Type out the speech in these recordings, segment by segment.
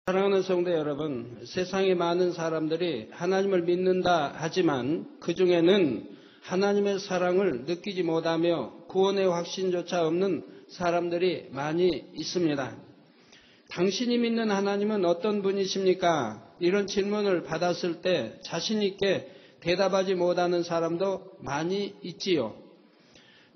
사랑하는 성도 여러분, 세상에 많은 사람들이 하나님을 믿는다 하지만 그 중에는 하나님의 사랑을 느끼지 못하며 구원의 확신조차 없는 사람들이 많이 있습니다. 당신이 믿는 하나님은 어떤 분이십니까? 이런 질문을 받았을 때 자신 있게 대답하지 못하는 사람도 많이 있지요.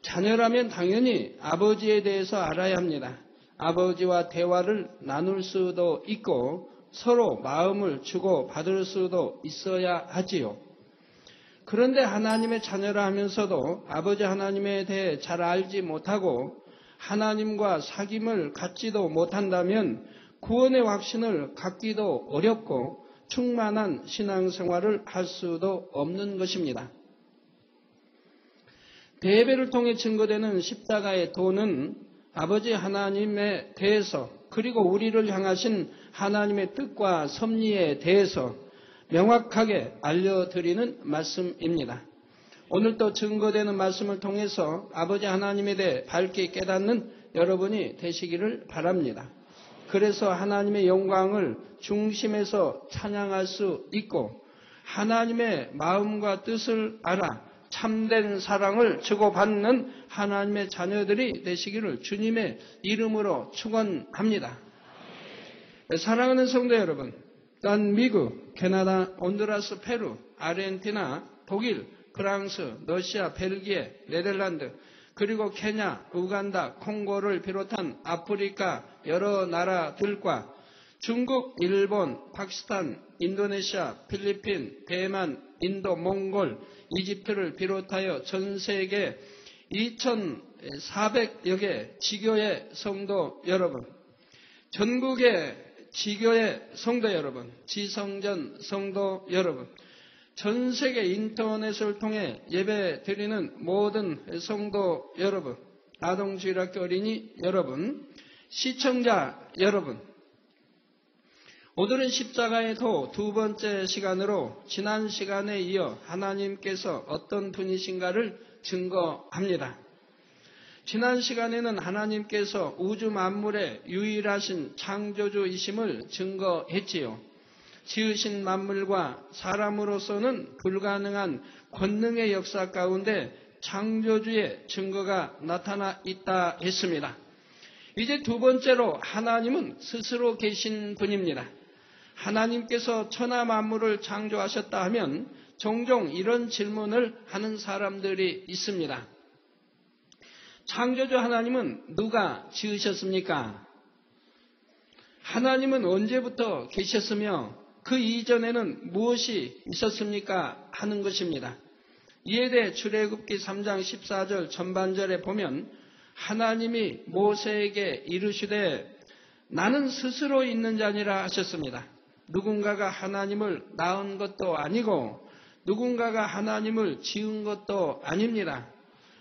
자녀라면 당연히 아버지에 대해서 알아야 합니다. 아버지와 대화를 나눌 수도 있고 서로 마음을 주고 받을 수도 있어야 하지요. 그런데 하나님의 자녀라 하면서도 아버지 하나님에 대해 잘 알지 못하고 하나님과 사귐을 갖지도 못한다면 구원의 확신을 갖기도 어렵고 충만한 신앙생활을 할 수도 없는 것입니다. 대예배를 통해 증거되는 십자가의 도는 아버지 하나님에 대해서 그리고 우리를 향하신 하나님의 뜻과 섭리에 대해서 명확하게 알려드리는 말씀입니다. 오늘 또 증거되는 말씀을 통해서 아버지 하나님에 대해 밝게 깨닫는 여러분이 되시기를 바랍니다. 그래서 하나님의 영광을 중심에서 찬양할 수 있고 하나님의 마음과 뜻을 알아 참된 사랑을 주고받는 하나님의 자녀들이 되시기를 주님의 이름으로 축원합니다. 사랑하는 성도 여러분, 또한 미국, 캐나다, 온두라스, 페루, 아르헨티나, 독일, 프랑스, 러시아, 벨기에, 네덜란드, 그리고 케냐, 우간다, 콩고를 비롯한 아프리카 여러 나라들과 중국, 일본, 파키스탄, 인도네시아, 필리핀, 대만, 인도, 몽골, 이집트를 비롯하여 전 세계 2,400여 개 지교의 성도 여러분, 전국의 지교의 성도 여러분, 지성전 성도 여러분, 전 세계 인터넷을 통해 예배 드리는 모든 성도 여러분, 아동주일학교 어린이 여러분, 시청자 여러분, 오늘은 십자가의 도 두 번째 시간으로 지난 시간에 이어 하나님께서 어떤 분이신가를 증거합니다. 지난 시간에는 하나님께서 우주 만물의 유일하신 창조주이심을 증거했지요. 지으신 만물과 사람으로서는 불가능한 권능의 역사 가운데 창조주의 증거가 나타나 있다 했습니다. 이제 두 번째로 하나님은 스스로 계신 분입니다. 하나님께서 천하 만물을 창조하셨다 하면 종종 이런 질문을 하는 사람들이 있습니다. 창조주 하나님은 누가 지으셨습니까? 하나님은 언제부터 계셨으며 그 이전에는 무엇이 있었습니까? 하는 것입니다. 이에 대해 출애굽기 3장 14절 전반절에 보면 하나님이 모세에게 이르시되 나는 스스로 있는 자니라 하셨습니다. 누군가가 하나님을 낳은 것도 아니고 누군가가 하나님을 지은 것도 아닙니다.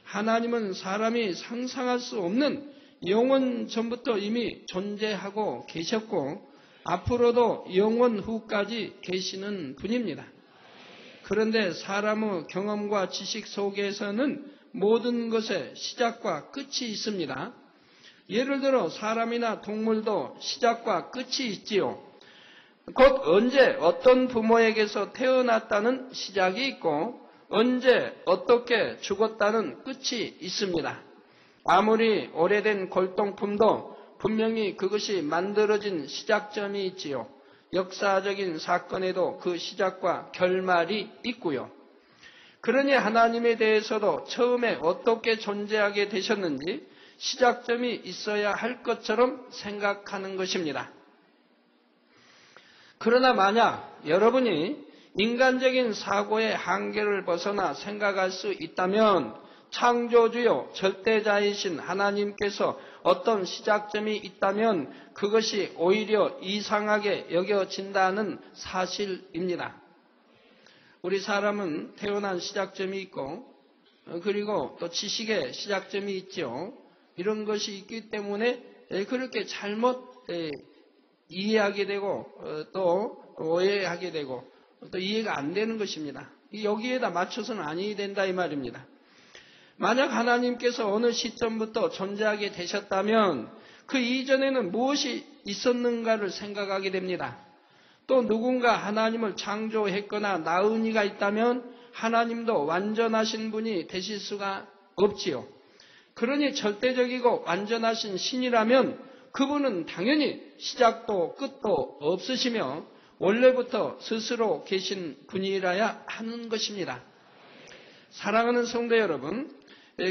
하나님은 사람이 상상할 수 없는 영원 전부터 이미 존재하고 계셨고 앞으로도 영원 후까지 계시는 분입니다. 그런데 사람의 경험과 지식 속에서는 모든 것의 시작과 끝이 있습니다. 예를 들어 사람이나 동물도 시작과 끝이 있지요. 곧 언제 어떤 부모에게서 태어났다는 시작이 있고 언제 어떻게 죽었다는 끝이 있습니다. 아무리 오래된 골동품도 분명히 그것이 만들어진 시작점이 있지요. 역사적인 사건에도 그 시작과 결말이 있고요. 그러니 하나님에 대해서도 처음에 어떻게 존재하게 되셨는지 시작점이 있어야 할 것처럼 생각하는 것입니다. 그러나 만약 여러분이 인간적인 사고의 한계를 벗어나 생각할 수 있다면 창조주요 절대자이신 하나님께서 어떤 시작점이 있다면 그것이 오히려 이상하게 여겨진다는 사실입니다. 우리 사람은 태어난 시작점이 있고 그리고 또 지식의 시작점이 있죠. 이런 것이 있기 때문에 그렇게 잘못 이해하게 되고 또 오해하게 되고 또 이해가 안 되는 것입니다. 여기에다 맞춰서는 아니 된다 이 말입니다. 만약 하나님께서 어느 시점부터 존재하게 되셨다면 그 이전에는 무엇이 있었는가를 생각하게 됩니다. 또 누군가 하나님을 창조했거나 낳은 이가 있다면 하나님도 완전하신 분이 되실 수가 없지요. 그러니 절대적이고 완전하신 신이라면 그분은 당연히 시작도 끝도 없으시며 원래부터 스스로 계신 분이라야 하는 것입니다. 사랑하는 성도 여러분,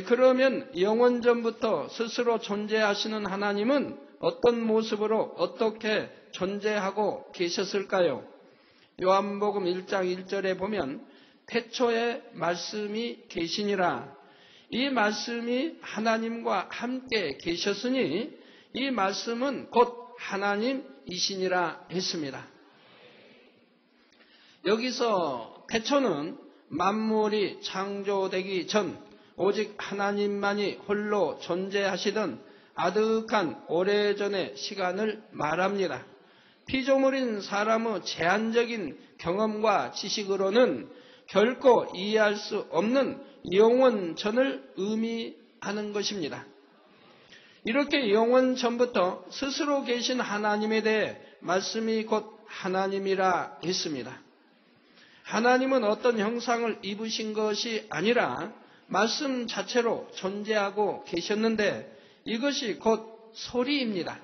그러면 영원전부터 스스로 존재하시는 하나님은 어떤 모습으로 어떻게 존재하고 계셨을까요? 요한복음 1장 1절에 보면 태초에 말씀이 계시니라. 이 말씀이 하나님과 함께 계셨으니 이 말씀은 곧 하나님이시니라 했습니다. 여기서 태초는 만물이 창조되기 전 오직 하나님만이 홀로 존재하시던 아득한 오래전의 시간을 말합니다. 피조물인 사람의 제한적인 경험과 지식으로는 결코 이해할 수 없는 영원전을 의미하는 것입니다. 이렇게 영원전부터 스스로 계신 하나님에 대해 말씀이 곧 하나님이라 했습니다. 하나님은 어떤 형상을 입으신 것이 아니라 말씀 자체로 존재하고 계셨는데 이것이 곧 소리입니다.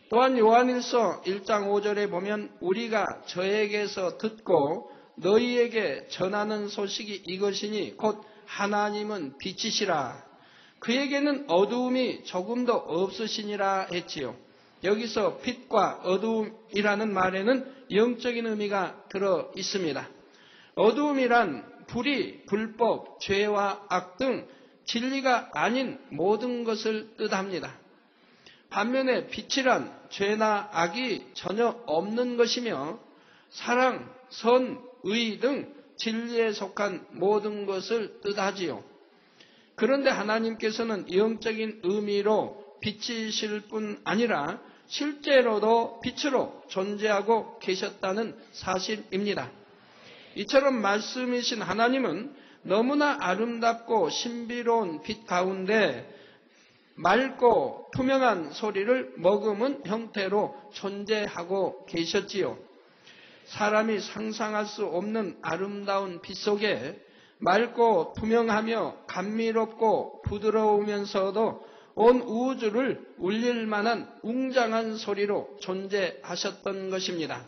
또한 요한일서 1장 5절에 보면 우리가 저에게서 듣고 너희에게 전하는 소식이 이것이니 곧 하나님은 빛이시라. 그에게는 어두움이 조금도 없으시니라 했지요. 여기서 빛과 어두움이라는 말에는 영적인 의미가 들어 있습니다. 어두움이란 불의, 불법, 죄와 악 등 진리가 아닌 모든 것을 뜻합니다. 반면에 빛이란 죄나 악이 전혀 없는 것이며 사랑, 선, 의 등 진리에 속한 모든 것을 뜻하지요. 그런데 하나님께서는 영적인 의미로 빛이실 뿐 아니라 실제로도 빛으로 존재하고 계셨다는 사실입니다. 이처럼 말씀이신 하나님은 너무나 아름답고 신비로운 빛 가운데 맑고 투명한 소리를 머금은 형태로 존재하고 계셨지요. 사람이 상상할 수 없는 아름다운 빛 속에 맑고 투명하며 감미롭고 부드러우면서도 온 우주를 울릴 만한 웅장한 소리로 존재하셨던 것입니다.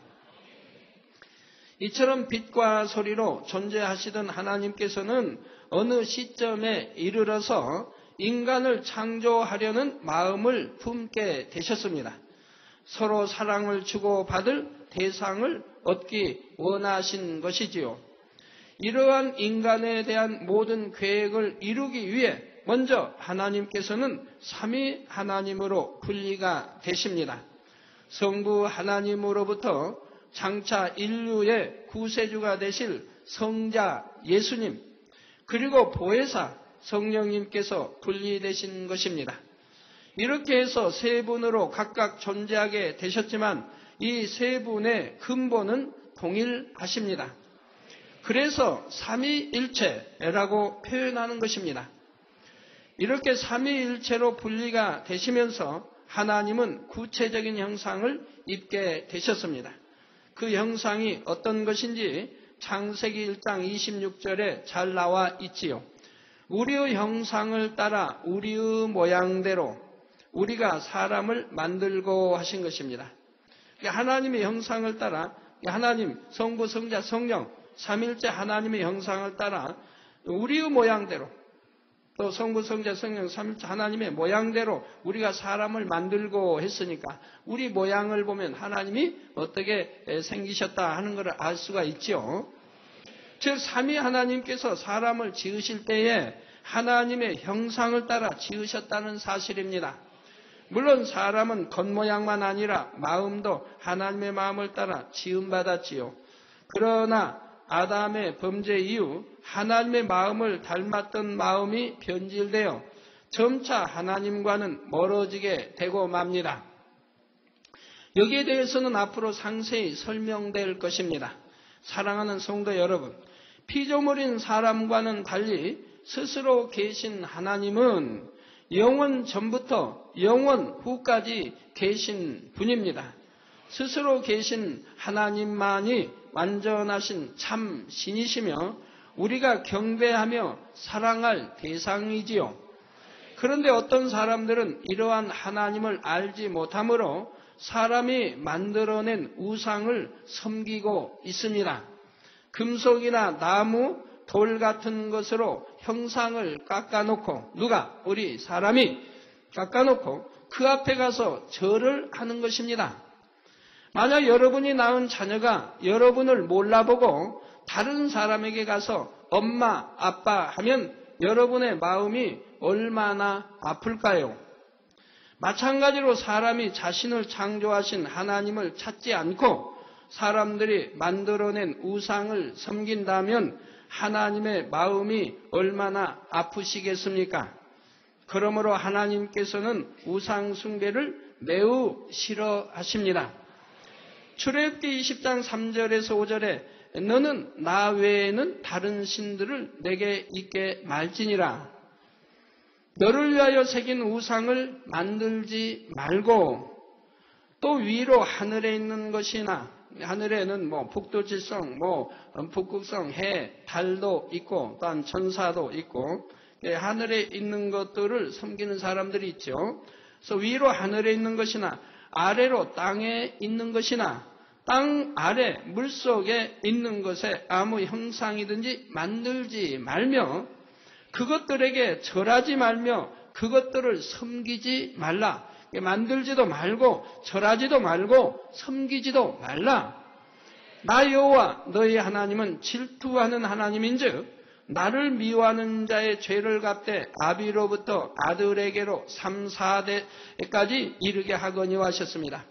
이처럼 빛과 소리로 존재하시던 하나님께서는 어느 시점에 이르러서 인간을 창조하려는 마음을 품게 되셨습니다. 서로 사랑을 주고받을 대상을 얻기 원하신 것이지요. 이러한 인간에 대한 모든 계획을 이루기 위해 먼저 하나님께서는 삼위 하나님으로 분리가 되십니다. 성부 하나님으로부터 장차 인류의 구세주가 되실 성자 예수님, 그리고 보혜사 성령님께서 분리되신 것입니다. 이렇게 해서 세 분으로 각각 존재하게 되셨지만 이 세 분의 근본은 동일하십니다. 그래서 삼위일체라고 표현하는 것입니다. 이렇게 삼위일체로 분리가 되시면서 하나님은 구체적인 형상을 입게 되셨습니다. 그 형상이 어떤 것인지 창세기 1장 26절에 잘 나와 있지요. 우리의 형상을 따라 우리의 모양대로 우리가 사람을 만들고 하신 것입니다. 하나님의 형상을 따라 하나님, 성부, 성자, 성령, 삼일째 하나님의 형상을 따라 우리의 모양대로 또 성부, 성자, 성령, 삼일째 하나님의 모양대로 우리가 사람을 만들고 했으니까 우리 모양을 보면 하나님이 어떻게 생기셨다 하는 것을 알 수가 있죠. 즉 삼위 하나님께서 사람을 지으실 때에 하나님의 형상을 따라 지으셨다는 사실입니다. 물론 사람은 겉모양만 아니라 마음도 하나님의 마음을 따라 지음받았지요. 그러나 아담의 범죄 이후 하나님의 마음을 닮았던 마음이 변질되어 점차 하나님과는 멀어지게 되고 맙니다. 여기에 대해서는 앞으로 상세히 설명될 것입니다. 사랑하는 성도 여러분, 피조물인 사람과는 달리 스스로 계신 하나님은 영원 전부터 영원 후까지 계신 분입니다. 스스로 계신 하나님만이 완전하신 참 신이시며 우리가 경배하며 사랑할 대상이지요. 그런데 어떤 사람들은 이러한 하나님을 알지 못하므로 사람이 만들어낸 우상을 섬기고 있습니다. 금속이나 나무, 돌 같은 것으로 형상을 깎아놓고 우리 사람이 깎아놓고 그 앞에 가서 절을 하는 것입니다. 만약 여러분이 낳은 자녀가 여러분을 몰라보고 다른 사람에게 가서 엄마, 아빠 하면 여러분의 마음이 얼마나 아플까요? 마찬가지로 사람이 자신을 창조하신 하나님을 찾지 않고 사람들이 만들어낸 우상을 섬긴다면 하나님의 마음이 얼마나 아프시겠습니까? 그러므로 하나님께서는 우상 숭배를 매우 싫어하십니다. 출애굽기 20장 3절에서 5절에 너는 나 외에는 다른 신들을 내게 있게 말지니라. 너를 위하여 새긴 우상을 만들지 말고 또 위로 하늘에 있는 것이나 하늘에는 북두칠성, 북극성, 해, 달도 있고 또한 천사도 있고 하늘에 있는 것들을 섬기는 사람들이 있죠. 그래서 위로 하늘에 있는 것이나 아래로 땅에 있는 것이나 땅 아래 물속에 있는 것에 아무 형상이든지 만들지 말며 그것들에게 절하지 말며 그것들을 섬기지 말라. 만들지도 말고 절하지도 말고 섬기지도 말라. 나 여호와 너희 하나님은 질투하는 하나님인즉 나를 미워하는 자의 죄를 갚되 아비로부터 아들에게로 3, 4대까지 이르게 하거니와 하셨습니다.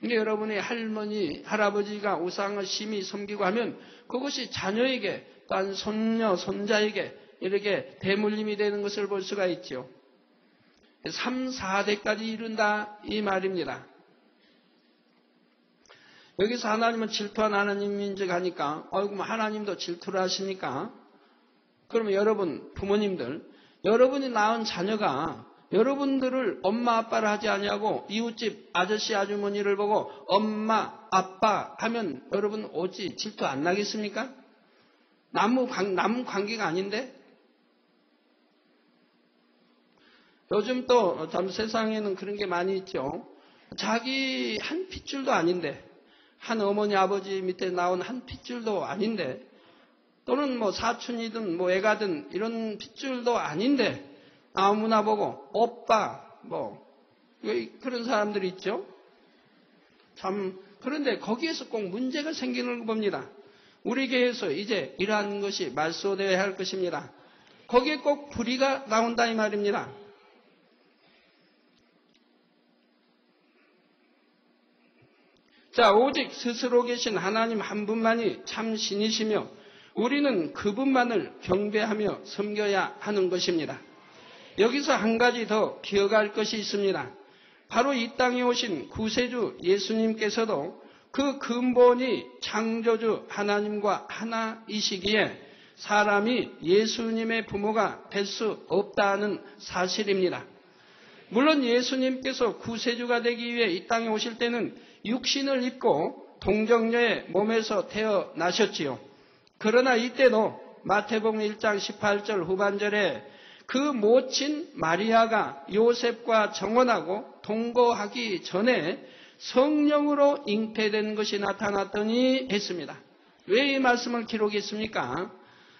여러분의 할머니, 할아버지가 우상을 심히 섬기고 하면 그것이 자녀에게 또한 손녀, 손자에게 이렇게 대물림이 되는 것을 볼 수가 있죠. 3, 4대까지 이른다 이 말입니다. 여기서 하나님은 질투한 하나님인즉 하니까 하나님도 질투를 하시니까 그러면 여러분 부모님들 여러분이 낳은 자녀가 여러분들을 엄마 아빠를 하지 아니하고 이웃집 아저씨 아주머니를 보고 엄마 아빠 하면 여러분 어찌 질투 안 나겠습니까? 남 관계가 아닌데. 요즘 또 세상에는 그런 게 많이 있죠. 자기 한 핏줄도 아닌데 한 어머니 아버지 밑에 나온 한 핏줄도 아닌데 또는 사촌이든 애가든 이런 핏줄도 아닌데 아무나 보고 오빠 그런 사람들이 있죠. 참 그런데 거기에서 꼭 문제가 생기는 걸 봅니다. 우리 교회에서 이제 이러한 것이 말소되어야 할 것입니다. 거기에 꼭 불의가 나온다 이 말입니다. 자, 오직 스스로 계신 하나님 한 분만이 참 신이시며 우리는 그분만을 경배하며 섬겨야 하는 것입니다. 여기서 한 가지 더 기억할 것이 있습니다. 바로 이 땅에 오신 구세주 예수님께서도 그 근본이 창조주 하나님과 하나이시기에 사람이 예수님의 부모가 될 수 없다는 사실입니다. 물론 예수님께서 구세주가 되기 위해 이 땅에 오실 때는 육신을 입고 동정녀의 몸에서 태어나셨지요. 그러나 이때도 마태복음 1장 18절 후반절에 그 모친 마리아가 요셉과 정혼하고 동거하기 전에 성령으로 잉태된 것이 나타났더니 했습니다. 왜 이 말씀을 기록했습니까?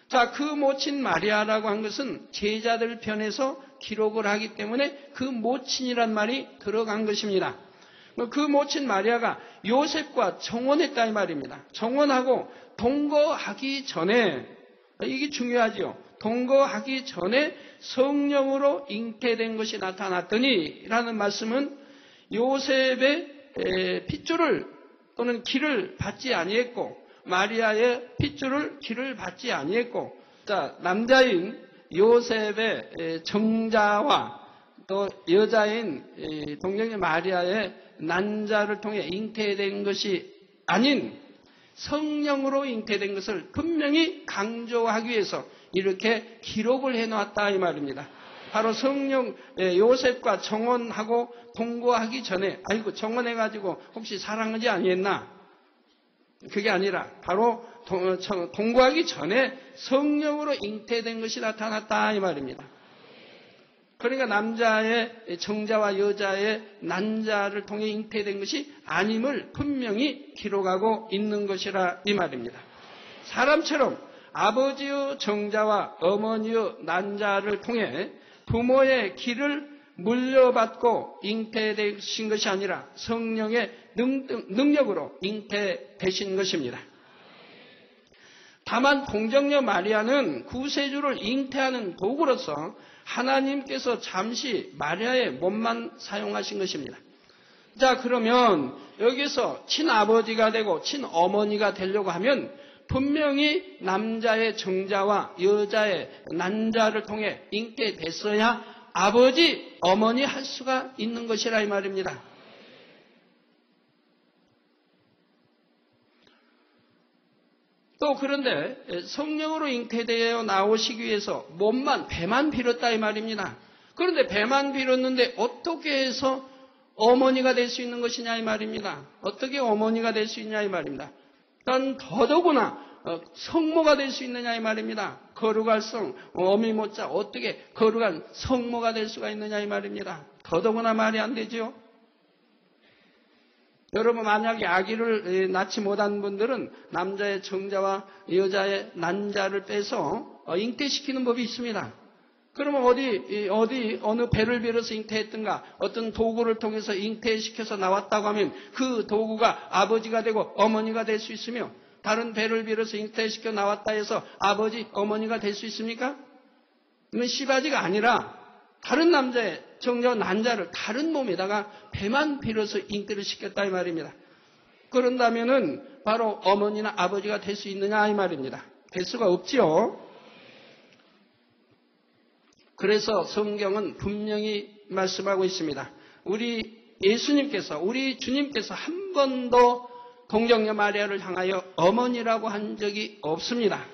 자, 그 모친 마리아라고 한 것은 제자들 편에서 기록을 하기 때문에 그 모친이란 말이 들어간 것입니다. 그 모친 마리아가 요셉과 정혼했다 이 말입니다. 정혼하고 동거하기 전에, 이게 중요하죠. 동거하기 전에 성령으로 잉태된 것이 나타났더니 라는 말씀은 요셉의 핏줄을 또는 기를 받지 아니했고 마리아의 핏줄을 기를 받지 아니했고 자, 남자인 요셉의 정자와 또 여자인 동정녀 마리아의 난자를 통해 잉태된 것이 아닌 성령으로 잉태된 것을 분명히 강조하기 위해서 이렇게 기록을 해놓았다 이 말입니다. 바로 성령 요셉과 정혼하고 동거하기 전에 아이고 정혼해가지고 혹시 사랑하지 아니했나? 그게 아니라 바로 동거하기 전에 성령으로 잉태된 것이 나타났다 이 말입니다. 그러니까 남자의 정자와 여자의 난자를 통해 잉태된 것이 아님을 분명히 기록하고 있는 것이라 이 말입니다. 사람처럼 아버지의 정자와 어머니의 난자를 통해 부모의 기를 물려받고 잉태되신 것이 아니라 성령의 능력으로 잉태되신 것입니다. 다만 동정녀 마리아는 구세주를 잉태하는 도구로서 하나님께서 잠시 마리아의 몸만 사용하신 것입니다. 자, 그러면 여기서 친아버지가 되고 친어머니가 되려고 하면 분명히 남자의 정자와 여자의 난자를 통해 잉태됐어야 아버지, 어머니 할 수가 있는 것이라 이 말입니다. 또 그런데 성령으로 잉태되어 나오시기 위해서 몸만, 배만 빌었다 이 말입니다. 그런데 배만 빌었는데 어떻게 해서 어머니가 될 수 있는 것이냐 이 말입니다. 어떻게 어머니가 될 수 있냐 이 말입니다. 난 더더구나 성모가 될 수 있느냐 이 말입니다. 거룩할 성, 어미 못자 어떻게 거룩한 성모가 될 수가 있느냐 이 말입니다. 더더구나 말이 안 되죠. 여러분 만약에 아기를 낳지 못한 분들은 남자의 정자와 여자의 난자를 빼서 잉태시키는 법이 있습니다. 그러면 어느 배를 빌어서 잉태했던가 어떤 도구를 통해서 잉태시켜서 나왔다고 하면 그 도구가 아버지가 되고 어머니가 될 수 있으며 다른 배를 빌어서 잉태시켜 나왔다 해서 아버지, 어머니가 될 수 있습니까? 이건 씨바지가 아니라 다른 남자의 정자와 난자를 다른 몸에다가 배만 빌어서 잉태를 시켰다 이 말입니다. 그런다면은 바로 어머니나 아버지가 될 수 있느냐 이 말입니다. 될 수가 없지요. 그래서 성경은 분명히 말씀하고 있습니다. 우리 예수님께서, 우리 주님께서 한 번도 동정녀 마리아를 향하여 어머니라고 한 적이 없습니다.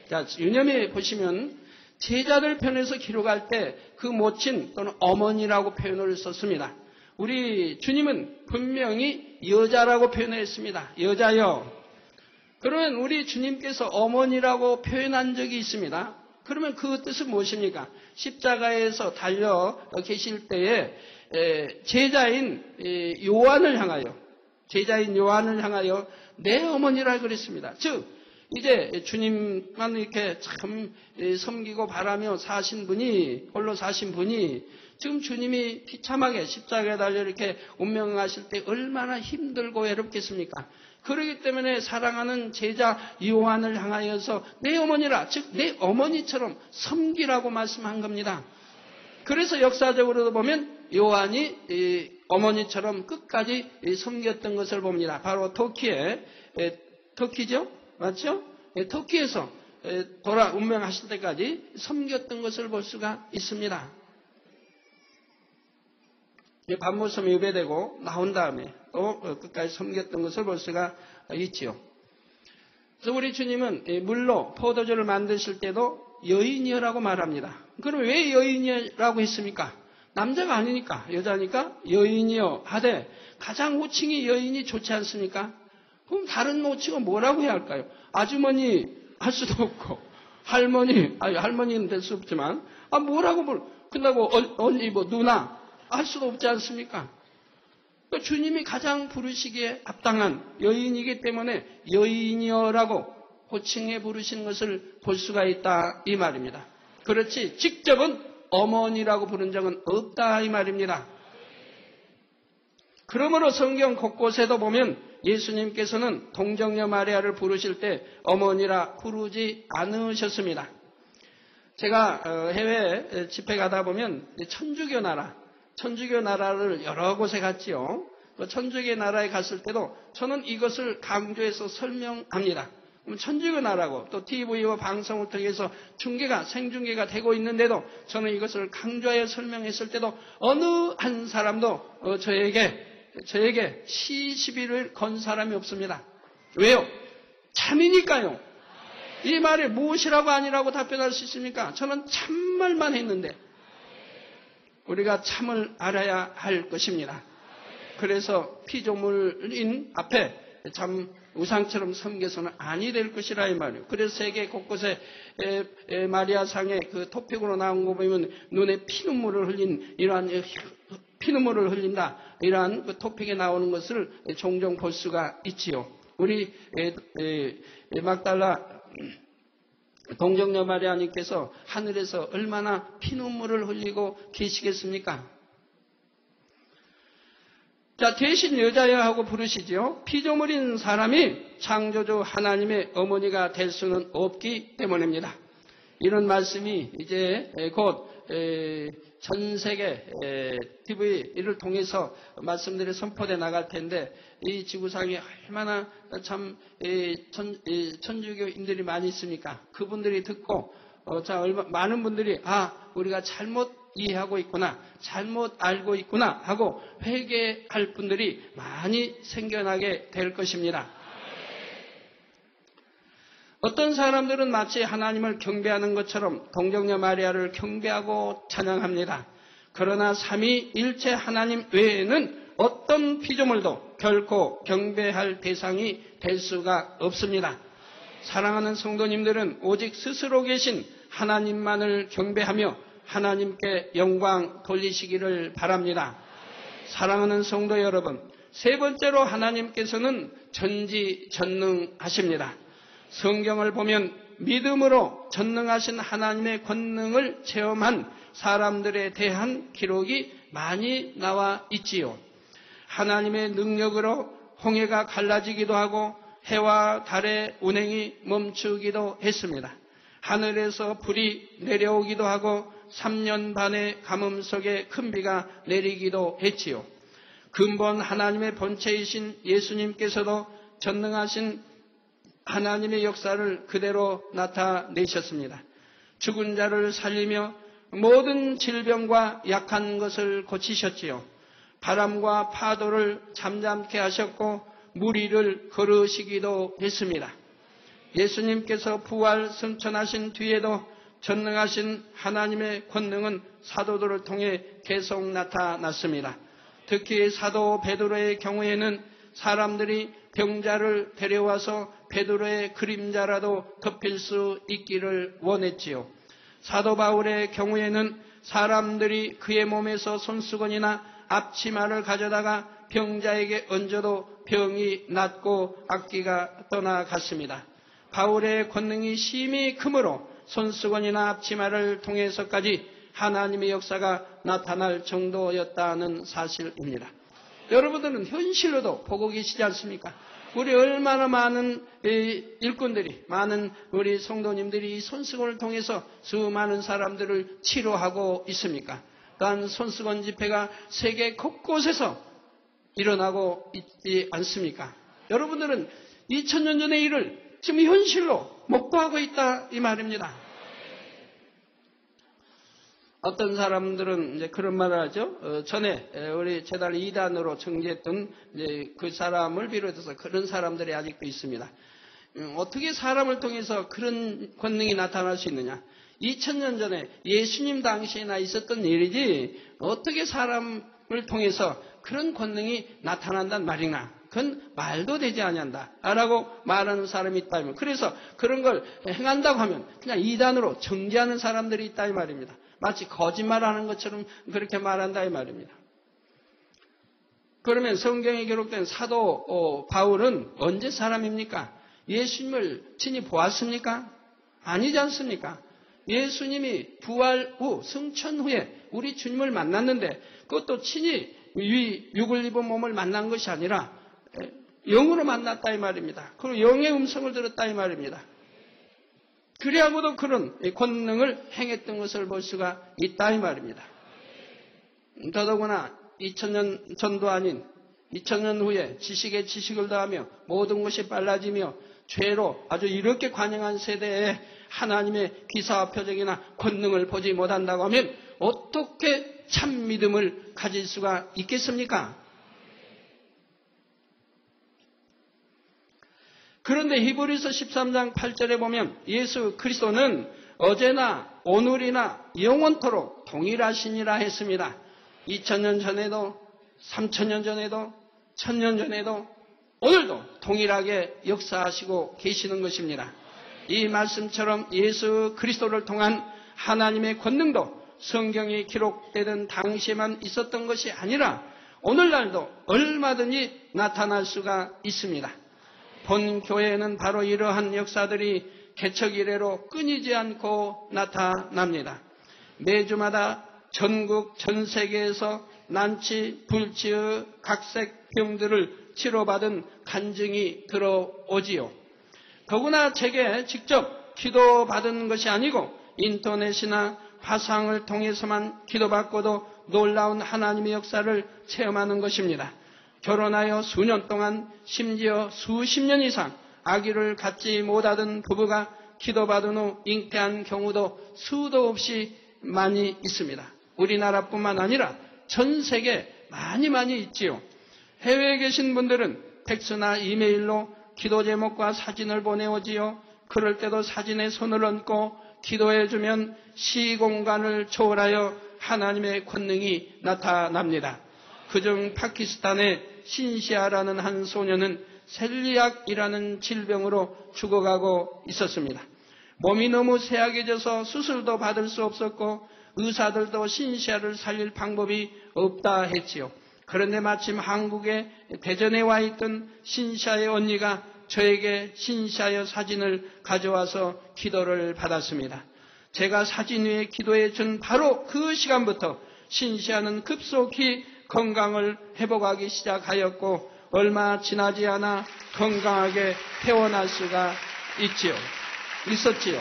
자, 유념해 보시면 제자들 편에서 기록할 때 그 모친 또는 어머니라고 표현을 썼습니다. 우리 주님은 분명히 여자라고 표현했습니다. 여자요. 그러면 우리 주님께서 어머니라고 표현한 적이 있습니다. 그러면 그 뜻은 무엇입니까? 십자가에서 달려 계실 때에 제자인 요한을 향하여 내 어머니라 그랬습니다. 즉 이제 주님만 이렇게 참 섬기고 바라며 사신 분이, 홀로 사신 분이 지금 주님이 비참하게 십자가에 달려 이렇게 운명하실 때 얼마나 힘들고 외롭겠습니까? 그렇기 때문에 사랑하는 제자 요한을 향하여서 내 어머니라, 즉 내 어머니처럼 섬기라고 말씀한 겁니다. 그래서 역사적으로도 보면 요한이 어머니처럼 끝까지 섬겼던 것을 봅니다. 바로 터키죠? 맞죠? 터키에서 운명하실 때까지 섬겼던 것을 볼 수가 있습니다. 밤모섬에 유배되고 나온 다음에 또 끝까지 섬겼던 것을 볼 수가 있지요. 그래서 우리 주님은 물로 포도주를 만드실 때도 여인이여라고 말합니다. 그럼 왜 여인이라고 했습니까? 남자가 아니니까, 여자니까 여인이여 하되 가장 호칭이 여인이 좋지 않습니까? 그럼 다른 호칭은 뭐라고 해야 할까요? 아주머니 할 수도 없고 할머니는 될 수 없지만 뭐라고 끝나고 언니 누나 할 수도 없지 않습니까? 그러니까 주님이 가장 부르시기에 합당한 여인이기 때문에 여인이여라고 호칭해 부르시는 것을 볼 수가 있다 이 말입니다. 그렇지 직접은 어머니라고 부른 적은 없다 이 말입니다. 그러므로 성경 곳곳에도 보면 예수님께서는 동정녀 마리아를 부르실 때 어머니라 부르지 않으셨습니다. 제가 해외 집회 가다 보면 천주교 나라를 여러 곳에 갔지요. 천주교 나라에 갔을 때도 저는 이것을 강조해서 설명합니다. 천주교 나라고 또 TV와 방송을 통해서 생중계가 되고 있는데도 저는 이것을 강조하여 설명했을 때도 어느 한 사람도 저에게 시비를 건 사람이 없습니다. 왜요? 참이니까요. 이 말에 무엇이라고 아니라고 답변할 수 있습니까? 저는 참말만 했는데 우리가 참을 알아야 할 것입니다. 그래서 피조물인 앞에 참 우상처럼 섬겨서는 아니 될 것이라 이 말이에요. 그래서 세계 곳곳에 마리아상의 그 토픽으로 나온 거 보면 눈에 피눈물을 흘린 이러한 피눈물을 흘린다 이러한 그 토픽에 나오는 것을 종종 볼 수가 있지요. 우리 막달라 동정녀 마리아님께서 하늘에서 얼마나 피눈물을 흘리고 계시겠습니까? 자, 대신 여자여 하고 부르시지요. 피조물인 사람이 창조주 하나님의 어머니가 될 수는 없기 때문입니다. 이런 말씀이 이제 곧 전 세계 TV를 통해서 말씀들이 선포돼 나갈 텐데 이 지구상에 얼마나 참 천주교인들이 많이 있습니까? 그분들이 듣고 많은 분들이 우리가 잘못 이해하고 있구나, 잘못 알고 있구나 하고 회개할 분들이 많이 생겨나게 될 것입니다. 어떤 사람들은 마치 하나님을 경배하는 것처럼 동정녀 마리아를 경배하고 찬양합니다. 그러나 삼위일체 하나님 외에는 어떤 피조물도 결코 경배할 대상이 될 수가 없습니다. 사랑하는 성도님들은 오직 스스로 계신 하나님만을 경배하며 하나님께 영광 돌리시기를 바랍니다. 사랑하는 성도 여러분, 세 번째로 하나님께서는 전지전능하십니다. 성경을 보면 믿음으로 전능하신 하나님의 권능을 체험한 사람들에 대한 기록이 많이 나와 있지요. 하나님의 능력으로 홍해가 갈라지기도 하고 해와 달의 운행이 멈추기도 했습니다. 하늘에서 불이 내려오기도 하고 3년 반의 가뭄 속에 큰 비가 내리기도 했지요. 근본 하나님의 본체이신 예수님께서도 전능하신 하나님의 역사를 그대로 나타내셨습니다. 죽은 자를 살리며 모든 질병과 약한 것을 고치셨지요. 바람과 파도를 잠잠케 하셨고 물 위를 걸으시기도 했습니다. 예수님께서 부활 승천하신 뒤에도 전능하신 하나님의 권능은 사도들을 통해 계속 나타났습니다. 특히 사도 베드로의 경우에는 사람들이 병자를 데려와서 베드로의 그림자라도 덮일 수 있기를 원했지요. 사도 바울의 경우에는 사람들이 그의 몸에서 손수건이나 앞치마를 가져다가 병자에게 얹어도 병이 낫고 악기가 떠나갔습니다. 바울의 권능이 심히 크므로 손수건이나 앞치마를 통해서까지 하나님의 역사가 나타날 정도였다는 사실입니다. 여러분들은 현실로도 보고 계시지 않습니까? 우리 얼마나 많은 일꾼들이, 많은 우리 성도님들이 이 손수건을 통해서 수많은 사람들을 치료하고 있습니까? 또한 손수건 집회가 세계 곳곳에서 일어나고 있지 않습니까? 여러분들은 2000년 전의 일을 지금 현실로 목도하고 있다 이 말입니다. 어떤 사람들은 이제 그런 말을 하죠. 전에 우리 재단 2단으로 정지했던 이제 그 사람을 비롯해서 그런 사람들이 아직도 있습니다. 어떻게 사람을 통해서 그런 권능이 나타날 수 있느냐? 2000년 전에 예수님 당시에나 있었던 일이지 어떻게 사람을 통해서 그런 권능이 나타난단 말이냐? 그건 말도 되지 아니한다 라고 말하는 사람이 있다면, 그래서 그런 걸 행한다고 하면 그냥 2단으로 정지하는 사람들이 있다 이 말입니다. 마치 거짓말하는 것처럼 그렇게 말한다 이 말입니다. 그러면 성경에 기록된 사도 바울은 언제 사람입니까? 예수님을 친히 보았습니까? 아니지 않습니까? 예수님이 부활 후, 승천 후에 우리 주님을 만났는데 그것도 친히 육을 입은 몸을 만난 것이 아니라 영으로 만났다 이 말입니다. 그리고 영의 음성을 들었다 이 말입니다. 그리하고도 그런 권능을 행했던 것을 볼 수가 있다 이 말입니다. 더더구나 2000년 전도 아닌 2000년 후에 지식에 지식을 더하며 모든 것이 빨라지며 죄로 아주 이렇게 관영한 세대에 하나님의 기사와 표적이나 권능을 보지 못한다고 하면 어떻게 참 믿음을 가질 수가 있겠습니까? 그런데 히브리서 13장 8절에 보면 예수 그리스도는 어제나 오늘이나 영원토록 동일하시니라 했습니다. 2000년 전에도 3000년 전에도 1000년 전에도 오늘도 동일하게 역사하시고 계시는 것입니다. 이 말씀처럼 예수 그리스도를 통한 하나님의 권능도 성경이 기록되던 당시에만 있었던 것이 아니라 오늘날도 얼마든지 나타날 수가 있습니다. 본 교회에는 바로 이러한 역사들이 개척 이래로 끊이지 않고 나타납니다. 매주마다 전국 전 세계에서 난치, 불치의 각색 병들을 치료받은 간증이 들어오지요. 더구나 제게 직접 기도받은 것이 아니고 인터넷이나 화상을 통해서만 기도받고도 놀라운 하나님의 역사를 체험하는 것입니다. 결혼하여 수년 동안 심지어 수십 년 이상 아기를 갖지 못하던 부부가 기도받은 후 잉태한 경우도 수도 없이 많이 있습니다. 우리나라뿐만 아니라 전 세계 많이 있지요. 해외에 계신 분들은 팩스나 이메일로 기도 제목과 사진을 보내오지요. 그럴 때도 사진에 손을 얹고 기도해주면 시공간을 초월하여 하나님의 권능이 나타납니다. 그중 파키스탄의 신시아라는 한 소녀는 셀리악이라는 질병으로 죽어가고 있었습니다. 몸이 너무 쇠약해져서 수술도 받을 수 없었고 의사들도 신시아를 살릴 방법이 없다 했지요. 그런데 마침 한국에 대전에 와 있던 신시아의 언니가 저에게 신시아의 사진을 가져와서 기도를 받았습니다. 제가 사진 위에 기도해 준 바로 그 시간부터 신시아는 급속히 건강을 회복하기 시작하였고 얼마 지나지 않아 건강하게 태어날 수가 있었지요.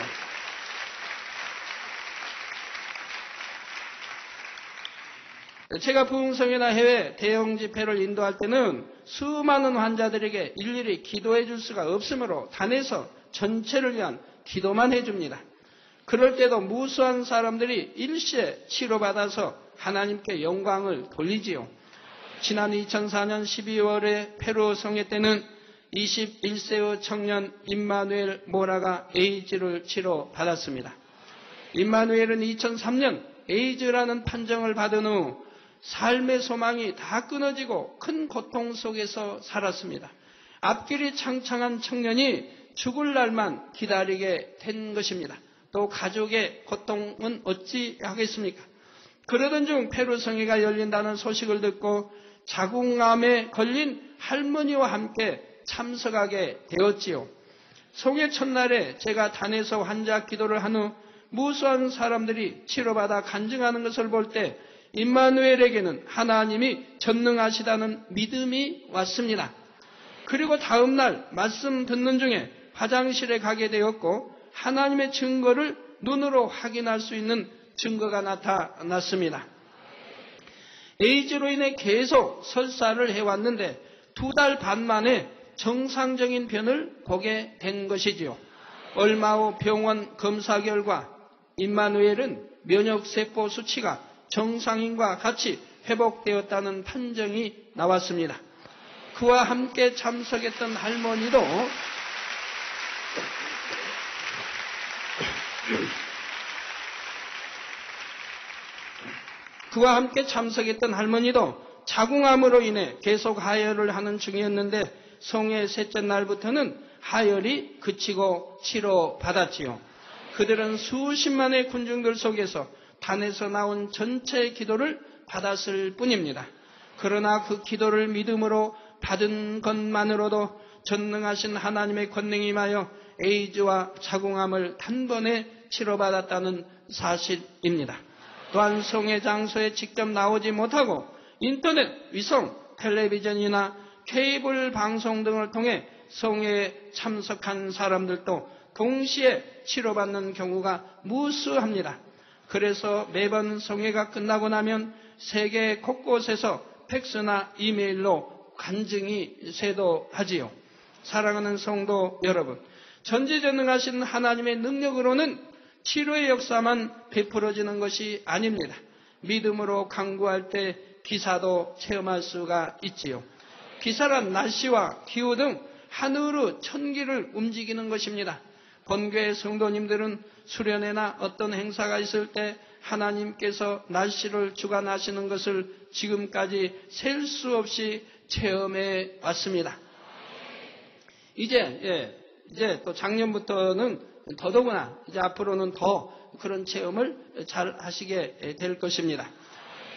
제가 부흥성이나 해외 대형 집회를 인도할 때는 수많은 환자들에게 일일이 기도해 줄 수가 없으므로 단에서 전체를 위한 기도만 해줍니다. 그럴 때도 무수한 사람들이 일시에 치료받아서 하나님께 영광을 돌리지요. 지난 2004년 12월에 페루 성회 때는 21세의 청년 임마누엘 모라가 에이즈를 치료받았습니다. 임마누엘은 2003년 에이즈라는 판정을 받은 후 삶의 소망이 다 끊어지고 큰 고통 속에서 살았습니다. 앞길이 창창한 청년이 죽을 날만 기다리게 된 것입니다. 또 가족의 고통은 어찌 하겠습니까? 그러던 중 페루 성회가 열린다는 소식을 듣고 자궁암에 걸린 할머니와 함께 참석하게 되었지요. 성회 첫날에 제가 단에서 환자 기도를 한 후 무수한 사람들이 치료받아 간증하는 것을 볼 때 임마누엘에게는 하나님이 전능하시다는 믿음이 왔습니다. 그리고 다음 날 말씀 듣는 중에 화장실에 가게 되었고 하나님의 증거를 눈으로 확인할 수 있는 증거가 나타났습니다. 에이즈로 인해 계속 설사를 해왔는데 2달 반 만에 정상적인 변을 보게 된 것이지요. 얼마 후 병원 검사 결과 임마누엘은 면역세포 수치가 정상인과 같이 회복되었다는 판정이 나왔습니다. 그와 함께 참석했던 할머니도 자궁암으로 인해 계속 하혈을 하는 중이었는데 성회 셋째 날부터는 하혈이 그치고 치료받았지요. 그들은 수십만의 군중들 속에서 단에서 나온 전체 기도를 받았을 뿐입니다. 그러나 그 기도를 믿음으로 받은 것만으로도 전능하신 하나님의 권능이 임하여 에이즈와 자궁암을 단번에 치료받았다는 사실입니다. 또한 성회 장소에 직접 나오지 못하고 인터넷, 위성, 텔레비전이나 케이블 방송 등을 통해 성회에 참석한 사람들도 동시에 치료받는 경우가 무수합니다. 그래서 매번 성회가 끝나고 나면 세계 곳곳에서 팩스나 이메일로 간증이 쇄도하지요. 사랑하는 성도 여러분, 전지전능하신 하나님의 능력으로는 치료의 역사만 베풀어지는 것이 아닙니다. 믿음으로 간구할 때 기사도 체험할 수가 있지요. 기사란 날씨와 기후 등 하늘의 천기를 움직이는 것입니다. 본교회 성도님들은 수련회나 어떤 행사가 있을 때 하나님께서 날씨를 주관하시는 것을 지금까지 셀 수 없이 체험해 왔습니다. 이제 또 작년부터는 더더구나 이제 앞으로는 더 그런 체험을 잘 하시게 될 것입니다.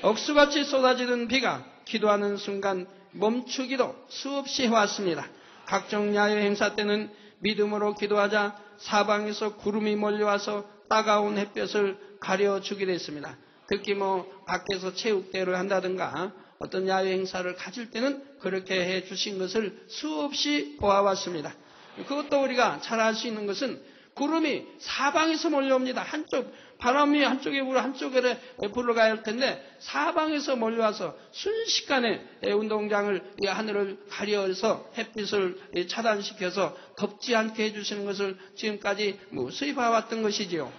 억수같이 쏟아지는 비가 기도하는 순간 멈추기도 수없이 해왔습니다. 각종 야외 행사 때는 믿음으로 기도하자 사방에서 구름이 몰려와서 따가운 햇볕을 가려주기도 했습니다. 특히 밖에서 체육대회를 한다든가 어떤 야외 행사를 가질 때는 그렇게 해주신 것을 수없이 보아왔습니다. 그것도 우리가 잘 알 수 있는 것은 구름이 사방에서 몰려옵니다. 바람이 한쪽에 불어 한쪽에 불어가야 할 텐데 사방에서 몰려와서 순식간에 운동장을 하늘을 가려서 햇빛을 차단시켜서 덥지 않게 해주시는 것을 지금까지 무수히 봐왔던 것이지요.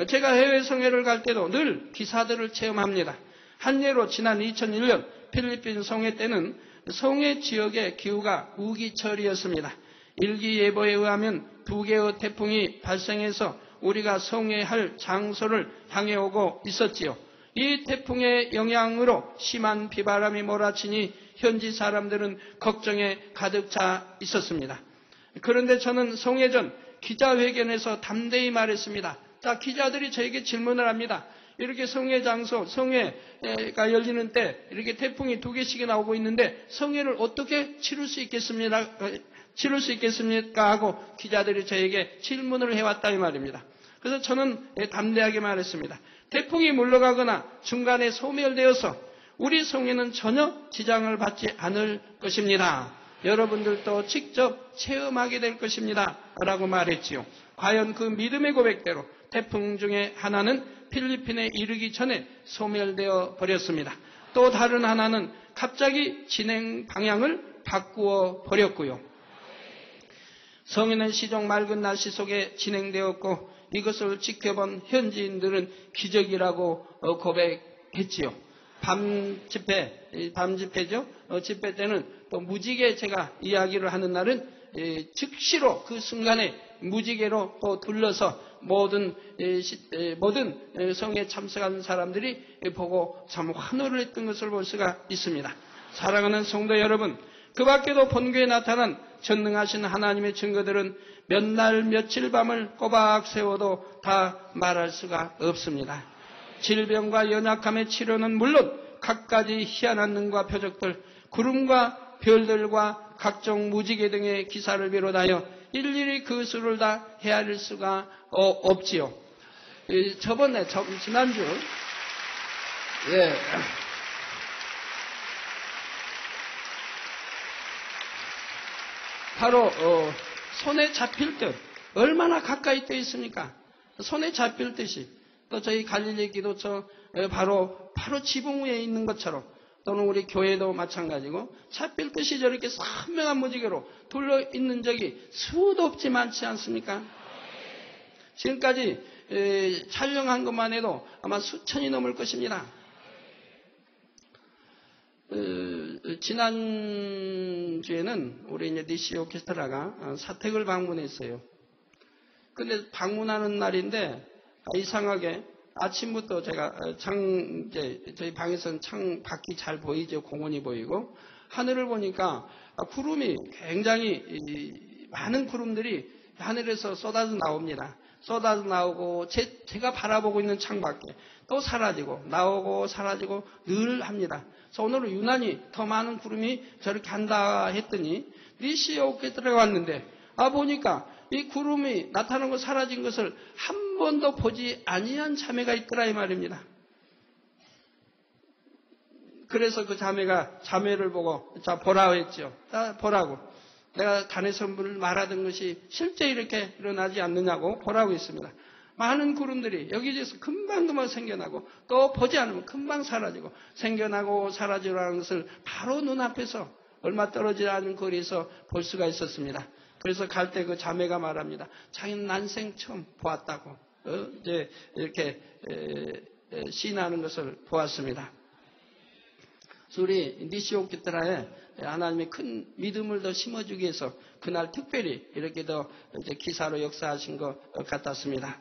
제가 해외 성회를 갈 때도 늘 기사들을 체험합니다. 한 예로 지난 2001년 필리핀 성회 때는 성회 지역의 기후가 우기철이었습니다. 일기예보에 의하면 2개의 태풍이 발생해서 우리가 성회할 장소를 향해 오고 있었지요. 이 태풍의 영향으로 심한 비바람이 몰아치니 현지 사람들은 걱정에 가득 차 있었습니다. 그런데 저는 성회 전 기자회견에서 담대히 말했습니다. 자, 기자들이 저에게 질문을 합니다. 이렇게 성회 장소, 성회가 열리는 때 이렇게 태풍이 2개씩이나 오고 있는데 성회를 어떻게 치를 수 있겠습니까 하고 기자들이 저에게 질문을 해왔다 이 말입니다. 그래서 저는 담대하게 말했습니다. 태풍이 물러가거나 중간에 소멸되어서 우리 성회는 전혀 지장을 받지 않을 것입니다. 여러분들도 직접 체험하게 될 것입니다. 라고 말했지요. 과연 그 믿음의 고백대로 태풍 중에 하나는 필리핀에 이르기 전에 소멸되어 버렸습니다. 또 다른 하나는 갑자기 진행 방향을 바꾸어 버렸고요. 성회는 시종 맑은 날씨 속에 진행되었고 이것을 지켜본 현지인들은 기적이라고 고백했지요. 밤 집회죠. 집회 때는 또 무지개 제가 이야기를 하는 날은 즉시로 그 순간에 무지개로 또 둘러서 모든 성회에 참석한 사람들이 보고 참 환호를 했던 것을 볼 수가 있습니다. 사랑하는 성도 여러분, 그 밖에도 본교에 나타난 전능하신 하나님의 증거들은 몇 날 며칠 밤을 꼬박 세워도 다 말할 수가 없습니다. 질병과 연약함의 치료는 물론 갖가지 희한한 능과 표적들, 구름과 별들과 각종 무지개 등의 기사를 비롯하여 일일이 그 수를 다 헤아릴 수가 없지요. 지난주 바로 손에 잡힐 듯 얼마나 가까이 떠 있습니까? 손에 잡힐 듯이 또 저희 갈릴리 기도처 바로 지붕 위에 있는 것처럼 또는 우리 교회도 마찬가지고 잡힐 듯이 저렇게 선명한 무지개로 둘러 있는 적이 수도 없지 많지 않습니까? 지금까지 촬영한 것만 해도 아마 수천이 넘을 것입니다. 지난주에는 우리 이제 DC 오케스트라가 사택을 방문했어요. 근데 방문하는 날인데 이상하게 아침부터 제가 저희 방에서는 창 밖이 잘 보이죠. 공원이 보이고 하늘을 보니까 구름이 굉장히 많은 구름들이 하늘에서 쏟아져 나옵니다. 쏟아져 나오고 제가 바라보고 있는 창 밖에 또 사라지고 나오고 사라지고 늘 합니다. 그래서 오늘은 유난히 더 많은 구름이 저렇게 한다 했더니 DC 오케스트라가 왔는데 보니까 이 구름이 나타나고 사라진 것을 한 번도 보지 아니한 자매가 있더라 이 말입니다. 그래서 그 자매를 보고 자 보라고 했죠. 자 보라고. 내가 단의 선물을 말하던 것이 실제 이렇게 일어나지 않느냐고 보라고 했습니다. 많은 구름들이 여기저기서 금방 생겨나고 또 보지 않으면 금방 사라지고 생겨나고 사라지라는 것을 바로 눈앞에서 얼마 떨어지지 않은 거리에서 볼 수가 있었습니다. 그래서 갈 때 그 자매가 말합니다. 자기는 난생 처음 보았다고 이제 이렇게 시인하는 것을 보았습니다. 그래서 우리 니시 오케스트라에 하나님의 큰 믿음을 더 심어주기 위해서 그날 특별히 이렇게 더 이제 기사로 역사하신 것 같았습니다.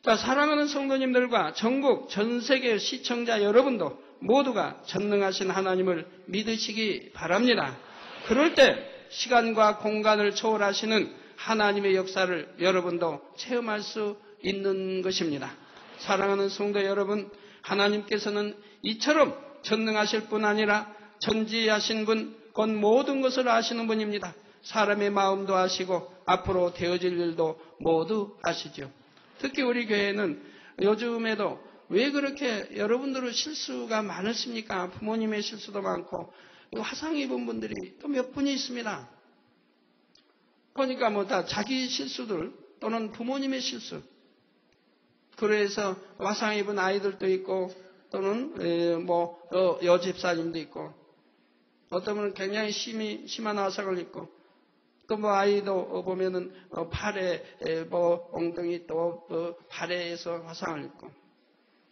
자, 사랑하는 성도님들과 전국 전 세계 시청자 여러분도 모두가 전능하신 하나님을 믿으시기 바랍니다. 그럴 때 시간과 공간을 초월하시는 하나님의 역사를 여러분도 체험할 수 있는 것입니다. 사랑하는 성도 여러분, 하나님께서는 이처럼 전능하실 뿐 아니라 전지하신 분, 곧 모든 것을 아시는 분입니다. 사람의 마음도 아시고 앞으로 되어질 일도 모두 아시죠. 특히 우리 교회는 요즘에도 왜 그렇게 여러분들은 실수가 많으십니까? 부모님의 실수도 많고 화상 입은 분들이 또 몇 분이 있습니다. 보니까 뭐 다 자기 실수들 또는 부모님의 실수. 그래서 화상 입은 아이들도 있고 또는 여집사님도 있고 어떤 분은 굉장히 심한 화상을 입고 또 뭐 아이도 보면은 팔에 엉덩이 또 발에서 화상을 입고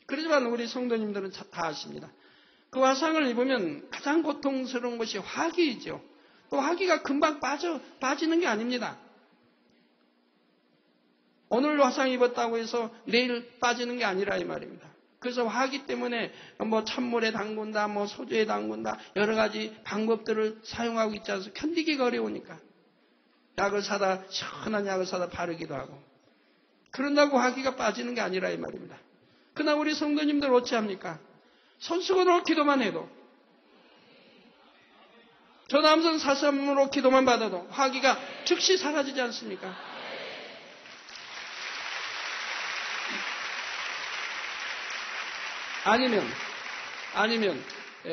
그러지만 우리 성도님들은 다 아십니다. 그 화상을 입으면 가장 고통스러운 것이 화기이죠. 또 화기가 금방 빠지는 게 아닙니다. 오늘 화상 입었다고 해서 내일 빠지는 게 아니라 이 말입니다. 그래서 화기 때문에 뭐 찬물에 담근다, 뭐 소주에 담근다 여러 가지 방법들을 사용하고 있지 않습니까? 견디기가 어려우니까 약을 사다 시원한 약을 사다 바르기도 하고 그런다고 화기가 빠지는 게 아니라 이 말입니다. 그러나 우리 성도님들 어찌합니까? 손수건으로 기도만 해도 전함선 사삼으로 기도만 받아도 화기가 즉시 사라지지 않습니까? 아니면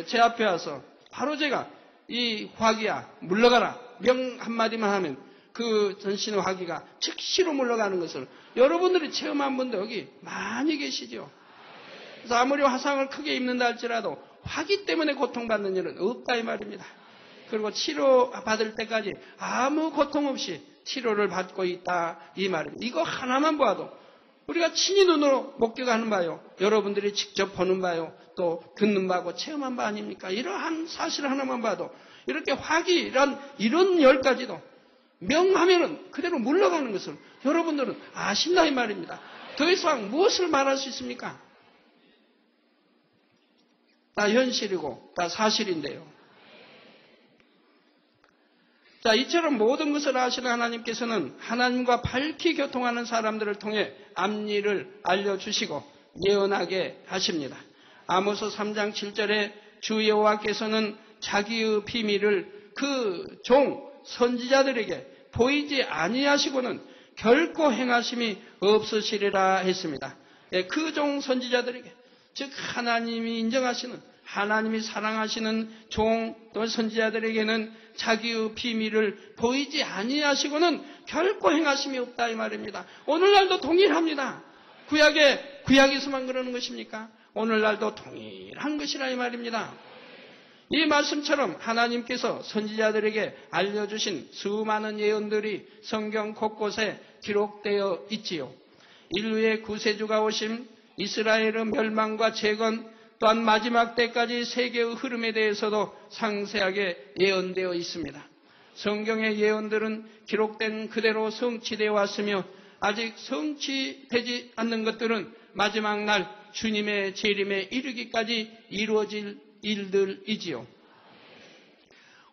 제 앞에 와서 바로 제가 이 화기야 물러가라 명 한마디만 하면 그 전신의 화기가 즉시로 물러가는 것을 여러분들이 체험한 분도 여기 많이 계시죠. 그래서 아무리 화상을 크게 입는다 할지라도 화기 때문에 고통받는 일은 없다 이 말입니다. 그리고 치료받을 때까지 아무 고통 없이 치료를 받고 있다 이 말입니다. 이거 하나만 봐도 우리가 친히 눈으로 목격하는 바요. 여러분들이 직접 보는 바요. 또 듣는 바고 체험한 바 아닙니까? 이러한 사실 하나만 봐도 이렇게 화기란 이런 열까지도 명하면은 그대로 물러가는 것을 여러분들은 아신다 이 말입니다. 더 이상 무엇을 말할 수 있습니까? 다 현실이고 다 사실인데요. 자, 이처럼 모든 것을 아시는 하나님께서는 하나님과 밝히 교통하는 사람들을 통해 앞일을 알려주시고 예언하게 하십니다. 아모스 3장 7절에 주 여호와께서는 자기의 비밀을 그 종 선지자들에게 보이지 아니하시고는 결코 행하심이 없으시리라 했습니다. 그 종 선지자들에게 즉 하나님이 인정하시는 하나님이 사랑하시는 종 또 선지자들에게는 자기의 비밀을 보이지 아니하시고는 결코 행하심이 없다 이 말입니다. 오늘날도 동일합니다. 구약에서만 그러는 것입니까? 오늘날도 동일한 것이라 이 말입니다. 이 말씀처럼 하나님께서 선지자들에게 알려주신 수많은 예언들이 성경 곳곳에 기록되어 있지요. 인류의 구세주가 오심, 이스라엘의 멸망과 재건, 또한 마지막 때까지 세계의 흐름에 대해서도 상세하게 예언되어 있습니다. 성경의 예언들은 기록된 그대로 성취되어 왔으며 아직 성취되지 않는 것들은 마지막 날 주님의 재림에 이르기까지 이루어질 일들이지요.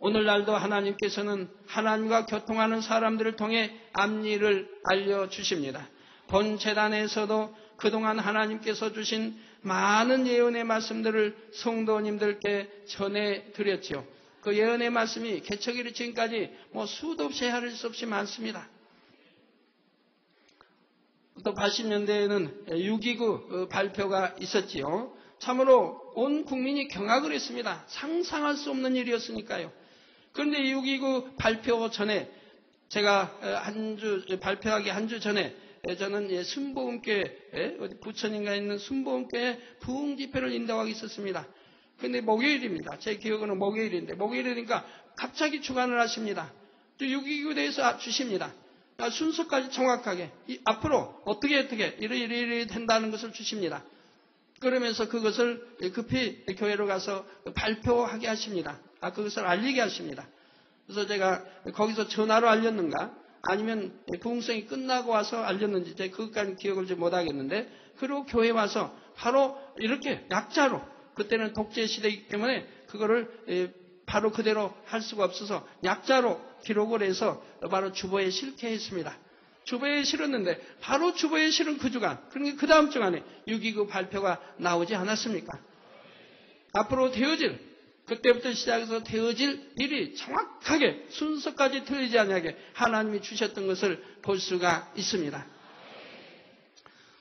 오늘날도 하나님께서는 하나님과 교통하는 사람들을 통해 앞일을 알려주십니다. 본 재단에서도 그동안 하나님께서 주신 많은 예언의 말씀들을 성도님들께 전해드렸죠. 그 예언의 말씀이 개척일이 지금까지 수도 없이 헤아릴 수 없이 많습니다. 또 80년대에는 6.29 발표가 있었지요. 참으로 온 국민이 경악을 했습니다. 상상할 수 없는 일이었으니까요. 그런데 6.29 발표 전에 제가 발표하기 한 주 전에 저는 순복음교회 어디 부천인가 있는 순복음교회 부흥집회를 인도하고 있었습니다. 그런데 목요일입니다. 제 기억으로는 목요일인데 목요일이니까 갑자기 주관을 하십니다. 6.29 대해서 주십니다. 순서까지 정확하게 앞으로 어떻게 이래 된다는 것을 주십니다. 그러면서 그것을 급히 교회로 가서 발표하게 하십니다. 그것을 알리게 하십니다. 그래서 제가 거기서 전화로 알렸는가 아니면 부흥성이 끝나고 와서 알렸는지 제가 그것까지 기억을 좀 못하겠는데, 그리고 교회에 와서 바로 이렇게 약자로, 그때는 독재 시대이기 때문에 그거를 바로 그대로 할 수가 없어서 약자로 기록을 해서 바로 주보에 실게 했습니다. 주보에 실었는데 바로 주보에 실은 그 주간, 그러니까 그 다음 주간에 6.29 발표가 나오지 않았습니까? 앞으로 되어질, 그때부터 시작해서 되어질 일이 정확하게 순서까지 틀리지 않게 하나님이 주셨던 것을 볼 수가 있습니다.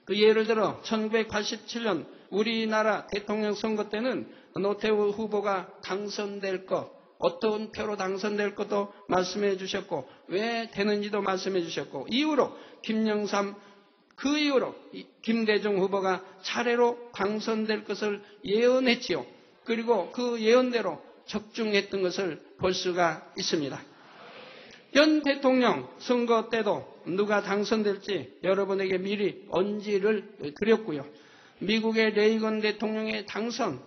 그 예를 들어 1987년 우리나라 대통령 선거 때는 노태우 후보가 당선될 것, 어떤 표로 당선될 것도 말씀해 주셨고, 왜 되는지도 말씀해 주셨고, 이후로 김영삼, 그 이후로 김대중 후보가 차례로 당선될 것을 예언했지요. 그리고 그 예언대로 적중했던 것을 볼 수가 있습니다. 현 대통령 선거 때도 누가 당선될지 여러분에게 미리 언지를 드렸고요. 미국의 레이건 대통령의 당선,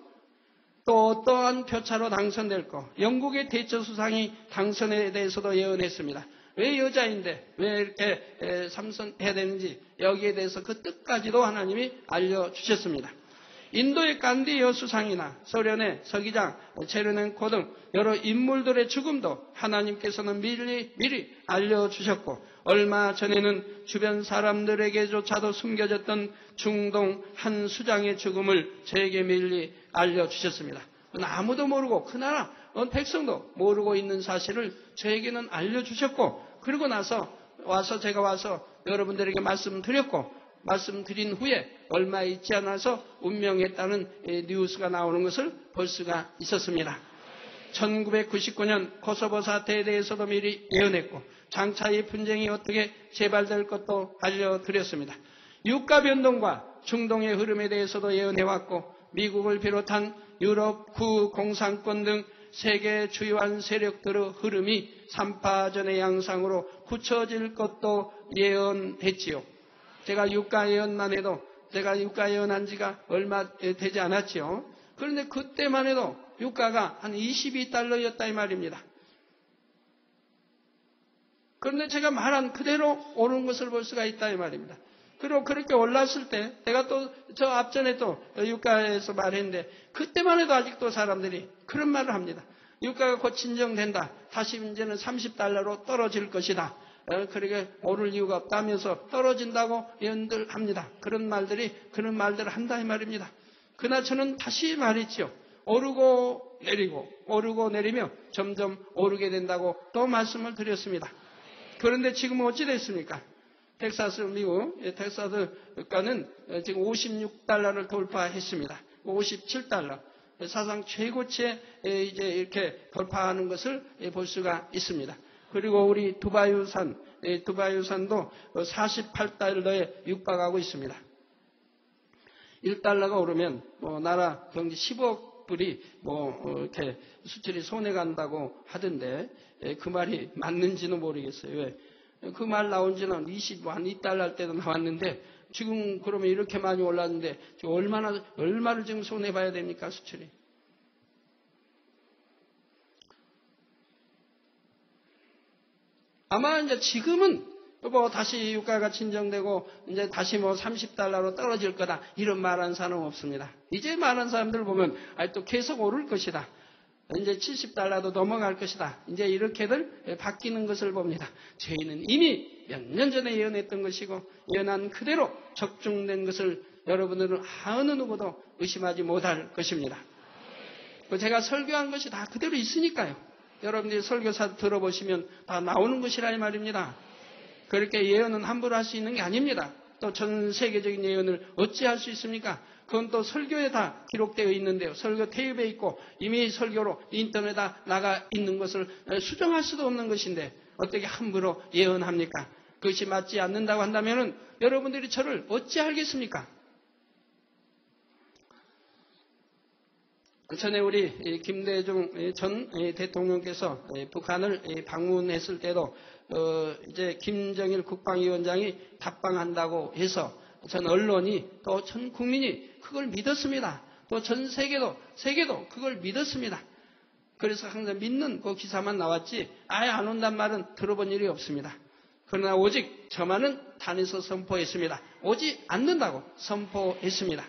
또 어떠한 표차로 당선될 것, 영국의 대처 수상이 당선에 대해서도 예언했습니다. 왜 여자인데 왜 이렇게 삼선해야 되는지 여기에 대해서 그 뜻까지도 하나님이 알려주셨습니다. 인도의 간디 여수상이나 소련의 서기장 체르넨코 등 여러 인물들의 죽음도 하나님께서는 미리 알려주셨고, 얼마 전에는 주변 사람들에게조차도 숨겨졌던 중동 한 수장의 죽음을 저에게 미리 알려주셨습니다. 아무도 모르고 그 나라 백성도 모르고 있는 사실을 저에게는 알려주셨고, 그리고 나서 제가 와서 여러분들에게 말씀드렸고, 말씀드린 후에 얼마 있지 않아서 운명했다는 뉴스가 나오는 것을 볼 수가 있었습니다. 1999년 코소보 사태에 대해서도 미리 예언했고, 장차의 분쟁이 어떻게 재발될 것도 알려드렸습니다. 유가 변동과 중동의 흐름에 대해서도 예언해왔고, 미국을 비롯한 유럽 구공산권 등 세계 주요한 세력들의 흐름이 3파전의 양상으로 굳혀질 것도 예언했지요. 제가 유가 예언만 해도, 제가 유가 예언한 지가 얼마 되지 않았지요. 그런데 그때만 해도 유가가 한 22달러였다 이 말입니다. 그런데 제가 말한 그대로 오른 것을 볼 수가 있다 이 말입니다. 그리고 그렇게 올랐을 때, 제가 또 저 앞전에 또 유가에서 말했는데, 그때만 해도 아직도 사람들이 그런 말을 합니다. 유가가 곧 진정된다. 다시 이제는 30달러로 떨어질 것이다. 그러게 오를 이유가 없다면서 떨어진다고 예언들 합니다. 그런 말들을 한다 이 말입니다. 그러나 저는 다시 말했지요. 오르고 내리며 점점 오르게 된다고 또 말씀을 드렸습니다. 그런데 지금 어찌 됐습니까? 텍사스, 미국, 텍사스 유가는 지금 56달러를 돌파했습니다. 57달러. 사상 최고치에 이제 이렇게 돌파하는 것을 볼 수가 있습니다. 그리고 우리 두바이산도 48달러에 육박하고 있습니다. 1달러가 오르면 나라 경제 10억 불이 이렇게 수출이 손해 간다고 하던데, 그 말이 맞는지는 모르겠어요. 왜? 그 말 나온 지는 2달러 할 때도 나왔는데, 지금 그러면 이렇게 많이 올랐는데 지금 얼마를 지금 손해 봐야 됩니까, 수출이? 아마 이제 지금은 다시 유가가 진정되고 이제 다시 30달러로 떨어질 거다, 이런 말하는 사람은 없습니다. 이제 말하는 사람들 보면 또 계속 오를 것이다. 이제 70달러도 넘어갈 것이다. 이제 이렇게들 바뀌는 것을 봅니다. 저희는 이미 몇 년 전에 예언했던 것이고, 예언한 그대로 적중된 것을 여러분들은 어느 누구도 의심하지 못할 것입니다. 제가 설교한 것이 다 그대로 있으니까요. 여러분들이 설교사 들어보시면 다 나오는 것이라 이 말입니다. 그렇게 예언은 함부로 할 수 있는 게 아닙니다. 또 전 세계적인 예언을 어찌 할 수 있습니까? 그건 또 설교에 다 기록되어 있는데요. 설교 테이프에 있고 이미 설교로 인터넷에 나가 있는 것을 수정할 수도 없는 것인데 어떻게 함부로 예언합니까? 그것이 맞지 않는다고 한다면 여러분들이 저를 어찌 알겠습니까? 전에 우리 김대중 전 대통령께서 북한을 방문했을 때도 이제 김정일 국방위원장이 답방한다고 해서 전 언론이 또 전 국민이 그걸 믿었습니다. 또 전 세계도 그걸 믿었습니다. 그래서 항상 믿는 그 기사만 나왔지 아예 안 온단 말은 들어본 일이 없습니다. 그러나 오직 저만은 단에서 선포했습니다. 오지 않는다고 선포했습니다.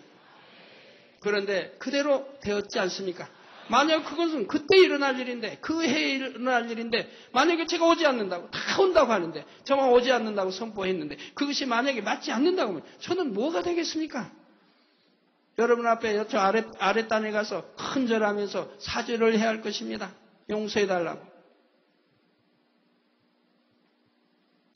그런데 그대로 되었지 않습니까? 만약 그것은 그때 일어날 일인데, 그 해에 일어날 일인데, 만약에 제가 오지 않는다고, 다 온다고 하는데, 저만 오지 않는다고 선포했는데, 그것이 만약에 맞지 않는다고 하면 저는 뭐가 되겠습니까? 여러분 앞에 저 아랫단에 가서 큰절하면서 사죄를 해야 할 것입니다. 용서해달라고.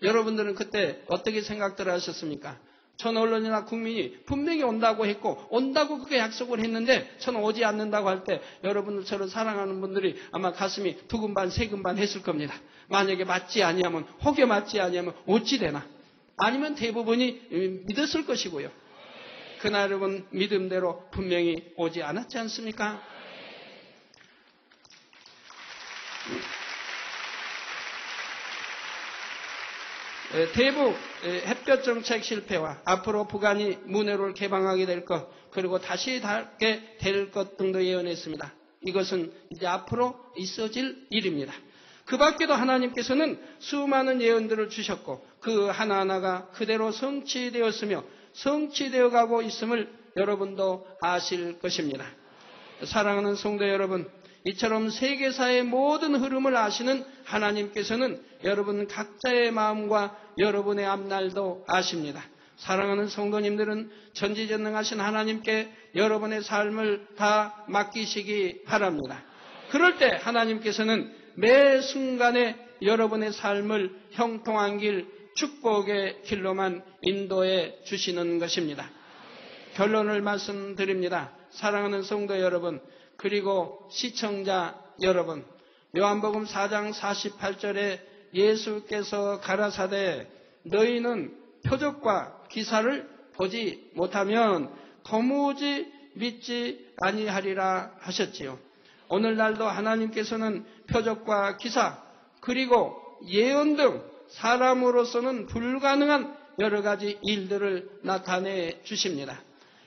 여러분들은 그때 어떻게 생각들 하셨습니까? 전 언론이나 국민이 분명히 온다고 했고 온다고 그렇게 약속을 했는데 저는 오지 않는다고 할 때 여러분들 저를 사랑하는 분들이 아마 가슴이 두근반 세근반 했을 겁니다. 만약에 맞지 아니하면 혹여 맞지 아니하면 어찌 되나? 아니면 대부분이 믿었을 것이고요. 그날은 믿음대로 분명히 오지 않았지 않습니까? 대북 햇볕 정책 실패와 앞으로 북한이 문해로를 개방하게 될 것, 그리고 다시 닫게 될 것 등도 예언했습니다. 이것은 이제 앞으로 있어질 일입니다. 그 밖에도 하나님께서는 수많은 예언들을 주셨고 그 하나하나가 그대로 성취되었으며 성취되어 가고 있음을 여러분도 아실 것입니다. 사랑하는 성도 여러분, 이처럼 세계사의 모든 흐름을 아시는 하나님께서는 여러분 각자의 마음과 여러분의 앞날도 아십니다. 사랑하는 성도님들은 전지전능하신 하나님께 여러분의 삶을 다 맡기시기 바랍니다. 그럴 때 하나님께서는 매 순간에 여러분의 삶을 형통한 길, 축복의 길로만 인도해 주시는 것입니다. 결론을 말씀드립니다. 사랑하는 성도 여러분, 그리고 시청자 여러분, 요한복음 4장 48절에 예수께서 가라사대 너희는 표적과 기사를 보지 못하면 도무지 믿지 아니하리라 하셨지요. 오늘날도 하나님께서는 표적과 기사 그리고 예언 등 사람으로서는 불가능한 여러 가지 일들을 나타내 주십니다.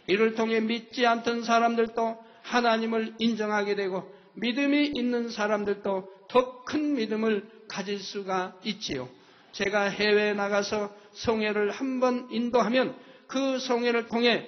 이를 통해 믿지 않던 사람들도 하나님을 인정하게 되고 믿음이 있는 사람들도 더 큰 믿음을 가질 수가 있지요. 제가 해외에 나가서 성회를 한번 인도하면 그 성회를 통해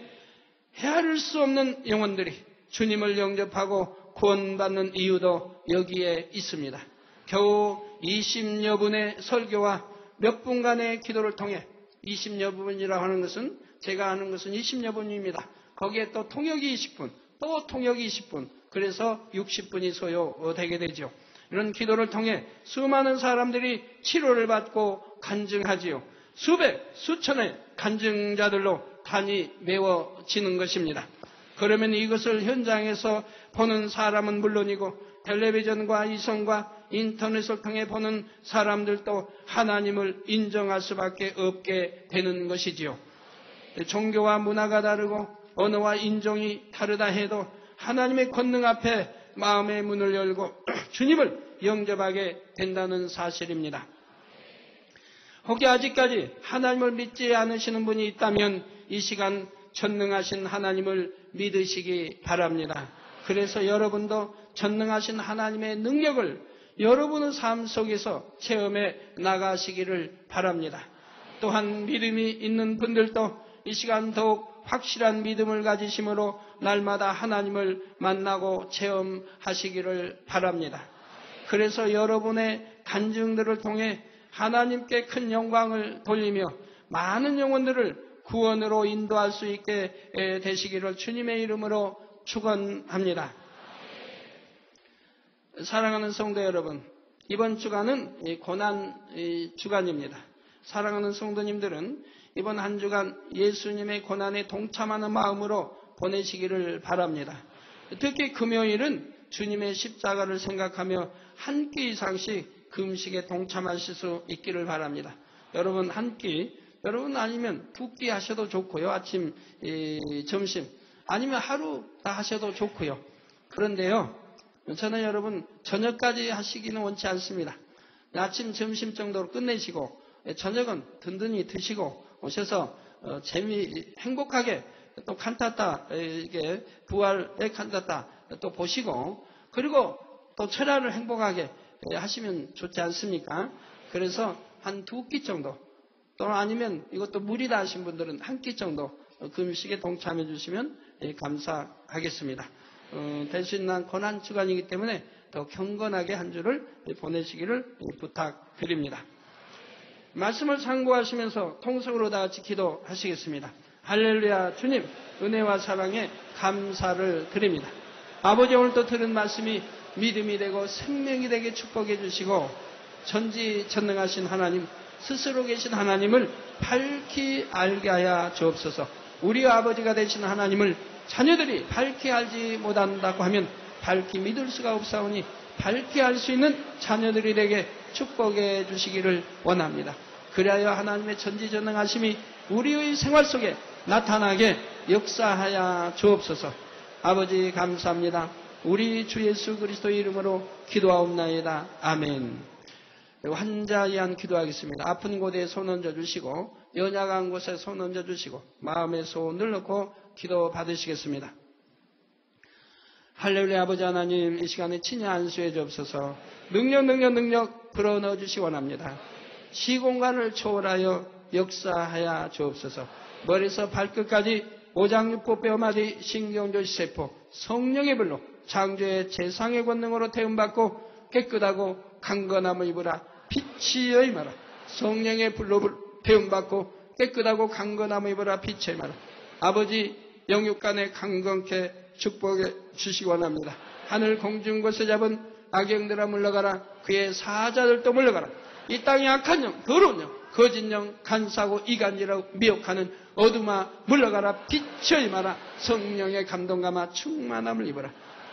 헤아릴 수 없는 영혼들이 주님을 영접하고 구원받는 이유도 여기에 있습니다. 겨우 20여 분의 설교와 몇 분간의 기도를 통해 20여 분이라고 하는 것은 제가 아는 것은 20여 분입니다. 거기에 또 통역이 20분, 또 통역이 20분, 그래서 60분이 소요되게 되죠. 이런 기도를 통해 수많은 사람들이 치료를 받고 간증하지요. 수백, 수천의 간증자들로 단이 메워지는 것입니다. 그러면 이것을 현장에서 보는 사람은 물론이고 텔레비전과 이성과 인터넷을 통해 보는 사람들도 하나님을 인정할 수밖에 없게 되는 것이지요. 종교와 문화가 다르고 언어와 인종이 다르다 해도 하나님의 권능 앞에 마음의 문을 열고 주님을 영접하게 된다는 사실입니다. 혹시 아직까지 하나님을 믿지 않으시는 분이 있다면 이 시간 전능하신 하나님을 믿으시기 바랍니다. 그래서 여러분도 전능하신 하나님의 능력을 여러분의 삶 속에서 체험해 나가시기를 바랍니다. 또한 믿음이 있는 분들도 이 시간 더욱 확실한 믿음을 가지심으로 날마다 하나님을 만나고 체험하시기를 바랍니다. 그래서 여러분의 간증들을 통해 하나님께 큰 영광을 돌리며 많은 영혼들을 구원으로 인도할 수 있게 되시기를 주님의 이름으로 축원합니다. 사랑하는 성도 여러분, 이번 주간은 고난 주간입니다. 사랑하는 성도님들은 이번 한 주간 예수님의 고난에 동참하는 마음으로 보내시기를 바랍니다. 특히 금요일은 주님의 십자가를 생각하며 한 끼 이상씩 금식에 동참하실 수 있기를 바랍니다. 여러분 한 끼, 여러분 아니면 두 끼 하셔도 좋고요. 아침, 점심, 아니면 하루 다 하셔도 좋고요. 그런데요, 저는 여러분 저녁까지 하시기는 원치 않습니다. 아침, 점심 정도로 끝내시고 저녁은 든든히 드시고 오셔서 행복하게 또 칸타타, 이게 부활의 칸타타 또 보시고 그리고 또 철야를 행복하게 하시면 좋지 않습니까? 그래서 한 2끼 정도, 또는 아니면 이것도 무리다 하신 분들은 1끼 정도 금식에 동참해 주시면 감사하겠습니다. 대신난 고난 주간이기 때문에 더 경건하게 한 주를 보내시기를 부탁드립니다. 말씀을 상고하시면서 통성으로 다 같이 기도하시겠습니다. 할렐루야. 주님, 은혜와 사랑에 감사를 드립니다. 아버지, 오늘도 들은 말씀이 믿음이 되고 생명이 되게 축복해 주시고 전지전능하신 하나님, 스스로 계신 하나님을 밝히 알게 하여 주옵소서. 우리 아버지가 되신 하나님을 자녀들이 밝히 알지 못한다고 하면 밝히 믿을 수가 없사오니 밝히 알 수 있는 자녀들이 되게 축복해 주시기를 원합니다. 그리하여 하나님의 전지전능하심이 우리의 생활 속에 나타나게 역사하여 주옵소서. 아버지 감사합니다. 우리 주 예수 그리스도의 이름으로 기도하옵나이다. 아멘. 환자에 대한 기도하겠습니다. 아픈 곳에 손 얹어 주시고 연약한 곳에 손 얹어 주시고 마음에 손을 넣고 기도 받으시겠습니다. 할렐루야. 아버지 하나님, 이 시간에 친히 안수해 주옵소서. 능력 불어넣어 주시기 원합니다. 시공간을 초월하여 역사하여 주옵소서. 머리에서 발끝까지 오장육부 뼈마디 신경조시 세포 성령의 불로 창조의 재상의 권능으로 태움받고 깨끗하고 강건함을 입으라. 빛이 임하라. 성령의 불로 태움받고 깨끗하고 강건함을 입으라. 빛이 임하라. 아버지, 영육간에 강건케 축복해 주시기 원합니다. 하늘 공중 곳에 잡은 악영들아 물러가라. 그의 사자들도 물러가라. 이 땅의 악한 영, 더러운 영, 거짓 영, 간사하고 이간질하고 미혹하는 어둠아 물러가라. 빛이 임하라. 성령의 감동감아 충만함을 입어라.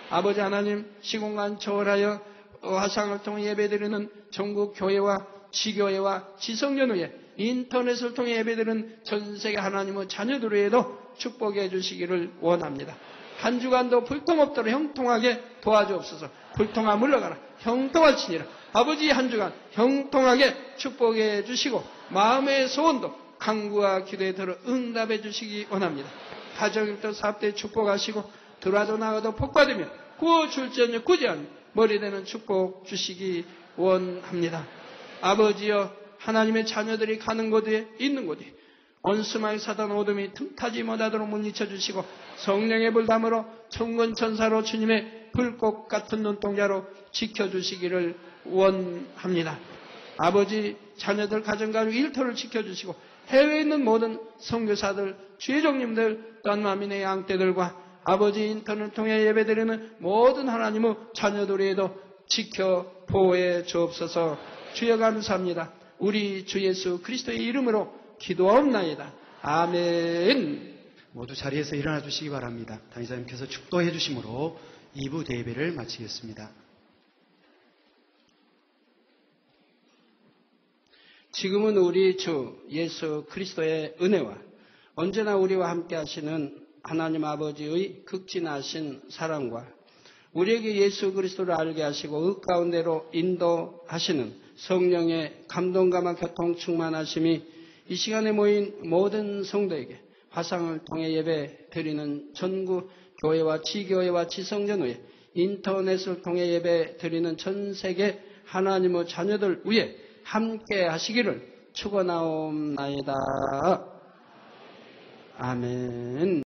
아버지 하나님, 시공간 초월하여 화상을 통해 예배드리는 전국 교회와 지교회와 지성전후회, 인터넷을 통해 예배드리는 전세계 하나님의 자녀들에도 축복해 주시기를 원합니다. 한 주간도 불통 없도록 형통하게 도와주옵소서. 불통아 물러가라. 형통하시니라. 아버지, 한 주간 형통하게 축복해 주시고 마음의 소원도 간구와 기도에 들어 응답해 주시기 원합니다. 가정일도 사업대 축복하시고 들어와도 나가도 복받으며 구워줄지언정 구제하며 머리되는 축복 주시기 원합니다. 아버지여, 하나님의 자녀들이 가는 곳에 있는 곳에 원수마의 사단 어둠이 틈타지 못하도록 물리쳐 주시고 성령의 불담으로 천군 천사로 주님의 불꽃 같은 눈동자로 지켜주시기를 원합니다. 아버지, 자녀들 가정가족 일터를 지켜주시고 해외에 있는 모든 선교사들, 주의종님들, 또한 만민의 양떼들과 아버지 인터넷을 통해 예배드리는 모든 하나님의 자녀들에도 지켜 보호해 주옵소서. 주여 감사합니다. 우리 주 예수 그리스도의 이름으로 기도하옵나이다. 아멘. 모두 자리에서 일어나 주시기 바랍니다. 당의자님께서 축도해 주심으로 2부 대예배를 마치겠습니다. 지금은 우리 주 예수 그리스도의 은혜와 언제나 우리와 함께 하시는 하나님 아버지의 극진하신 사랑과 우리에게 예수 그리스도를 알게 하시고 그 가운데로 인도하시는 성령의 감동감화 교통 충만하심이 이 시간에 모인 모든 성도에게 화상을 통해 예배 드리는 전국 교회와 지교회와 지성전후회, 인터넷을 통해 예배 드리는 전 세계 하나님의 자녀들 위해 함께 하시기를 축원하옵나이다. 아멘.